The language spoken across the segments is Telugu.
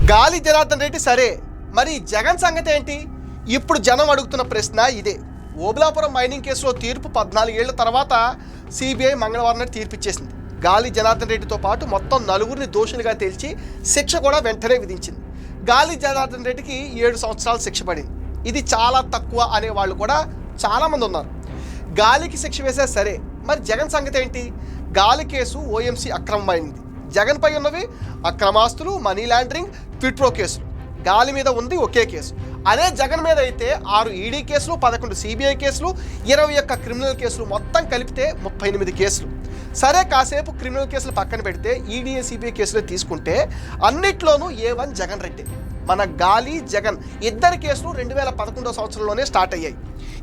గాలి జనార్దన్ రెడ్డి సరే, మరి జగన్ సంగతి ఏంటి? ఇప్పుడు జనం అడుగుతున్న ప్రశ్న ఇదే. ఓబులాపురం మైనింగ్ కేసులో తీర్పు 14 ఏళ్ల తర్వాత సిబిఐ మంగళవారం నాడు తీర్పిచ్చేసింది. గాలి జనార్దన్ రెడ్డితో పాటు మొత్తం 4గురిని దోషులుగా తేల్చి శిక్ష కూడా వెంటనే విధించింది. గాలి జనార్దన్ రెడ్డికి 7 సంవత్సరాలు శిక్ష పడింది. ఇది చాలా తక్కువ అనే వాళ్ళు కూడా చాలామంది ఉన్నారు. గాలికి శిక్ష వేసే సరే, మరి జగన్ సంగతి ఏంటి? గాలి కేసు ఓఎంసీ అక్రమమైంది. జగన్ పై ఉన్నవి అక్రమాస్తులు, మనీ లాండరింగ్, ట్విట్రో కేసులు. గాలి మీద ఉంది ఒకే కేసు. అదే జగన్ మీద అయితే 6 ఈడీ కేసులు, 11 సిబిఐ కేసులు, 21 క్రిమినల్ కేసులు, మొత్తం కలిపితే 38 కేసులు. సరే, కాసేపు క్రిమినల్ కేసులు పక్కన పెడితే ఈడీ సిబిఐ కేసులు తీసుకుంటే అన్నిట్లోనూ A1 జగన్ రెడ్డి. మన గాలి జగన్ ఇద్దరి కేసులు 2011 సంవత్సరంలోనే స్టార్ట్ అయ్యాయి.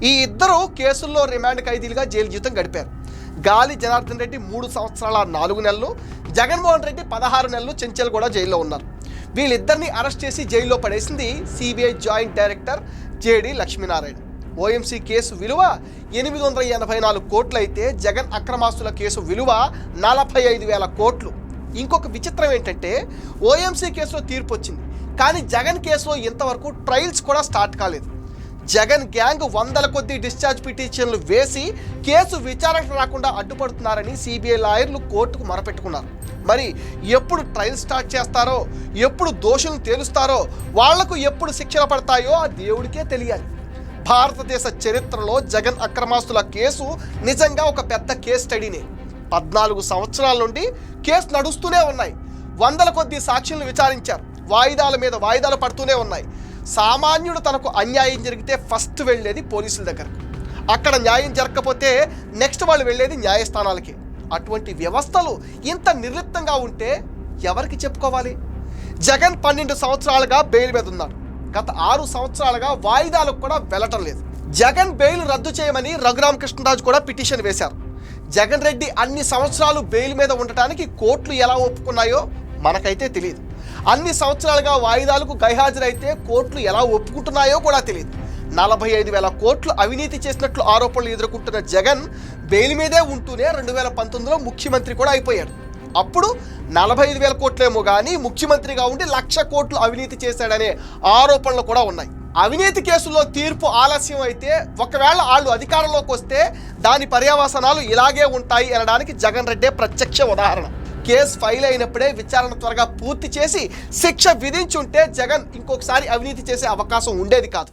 ఈ ఇద్దరు కేసుల్లో రిమాండ్ ఖైదీలుగా జైలు జీవితం గడిపారు. గాలి జనార్దన్ రెడ్డి 3 సంవత్సరాల 4 నెలలు, జగన్మోహన్ రెడ్డి 16 నెలలు చెంచల్గూడ జైల్లో ఉన్నారు. వీళ్ళిద్దరిని అరెస్ట్ చేసి జైల్లో పడేసింది CBI joint director JD Lakshminarayana. OMC case విలువ 884 కోట్లు అయితే జగన్ అక్రమాస్తుల కేసు విలువ 45,000 కోట్లు. ఇంకొక విచిత్రం ఏంటంటే, ఓఎంసీ కేసులో తీర్పు వచ్చింది, కానీ జగన్ కేసులో ఇంతవరకు ట్రయల్స్ కూడా స్టార్ట్ కాలేదు. జగన్ గ్యాంగ్ 100ల కొద్దీ డిశ్చార్జ్ పిటిషన్లు వేసి కేసు విచారణకు రాకుండా అడ్డుపడుతున్నారని సిబిఐ లాయర్లు కోర్టుకు మొరపెట్టుకున్నారు. మరి ఎప్పుడు ట్రయల్ స్టార్ట్ చేస్తారో, ఎప్పుడు దోషులను తేలుస్తారో, వాళ్లకు ఎప్పుడు శిక్షలు పడతాయో ఆ దేవుడికే తెలియాలి. భారతదేశ చరిత్రలో జగన్ అక్రమాస్తుల కేసు నిజంగా ఒక పెద్ద కేస్ స్టడీనే. 14 సంవత్సరాల నుండి కేసు నడుస్తూనే ఉన్నాయి. 100ల కొద్దీ సాక్షులను విచారించారు. వాయిదాల మీద వాయిదాలు పడుతూనే ఉన్నాయి. సామాన్యుడు తనకు అన్యాయం జరిగితే ఫస్ట్ వెళ్ళేది పోలీసుల దగ్గరకు. అక్కడ న్యాయం జరగకపోతే నెక్స్ట్ వాళ్ళు వెళ్ళేది న్యాయస్థానాలకి. అటువంటి వ్యవస్థలు ఇంత నిర్లిప్తంగా ఉంటే ఎవరికి చెప్పుకోవాలి? జగన్ 12 సంవత్సరాలుగా బెయిల్ మీద ఉన్నాడు. గత 6 సంవత్సరాలుగా వాయిదాలకు కూడా వెళ్ళటం లేదు. జగన్ బెయిల్ రద్దు చేయమని రఘురామకృష్ణరాజు కూడా పిటిషన్ వేశారు. జగన్ రెడ్డి అన్ని సంవత్సరాలు బెయిల్ మీద ఉండటానికి కోర్టులు ఎలా ఒప్పుకున్నాయో మనకైతే తెలియదు. అన్ని సంవత్సరాలుగా వాయిదాలకు గైహాజరైతే కోర్టులు ఎలా ఒప్పుకుంటున్నాయో కూడా తెలియదు. 45,000 కోట్లు అవినీతి చేసినట్లు ఆరోపణలు ఎదుర్కొంటున్న జగన్ బెయిల్ మీదే ఉంటూనే 2019లో ముఖ్యమంత్రి కూడా అయిపోయాడు. అప్పుడు 45,000 కోట్లేమో కానీ ముఖ్యమంత్రిగా ఉండి 1,00,000 కోట్లు అవినీతి చేశాడనే ఆరోపణలు కూడా ఉన్నాయి. అవినీతి కేసుల్లో తీర్పు ఆలస్యం అయితే, ఒకవేళ వాళ్ళు అధికారంలోకి వస్తే దాని పర్యవసానాలు ఇలాగే ఉంటాయి అనడానికి జగన్ రెడ్డే ప్రత్యక్ష ఉదాహరణ. కేసు ఫైల్ అయినప్పుడే విచారణ త్వరగా పూర్తి చేసి శిక్ష విధించుంటే జగన్ ఇంకొకసారి అవినీతి చేసే అవకాశం ఉండేది కాదు.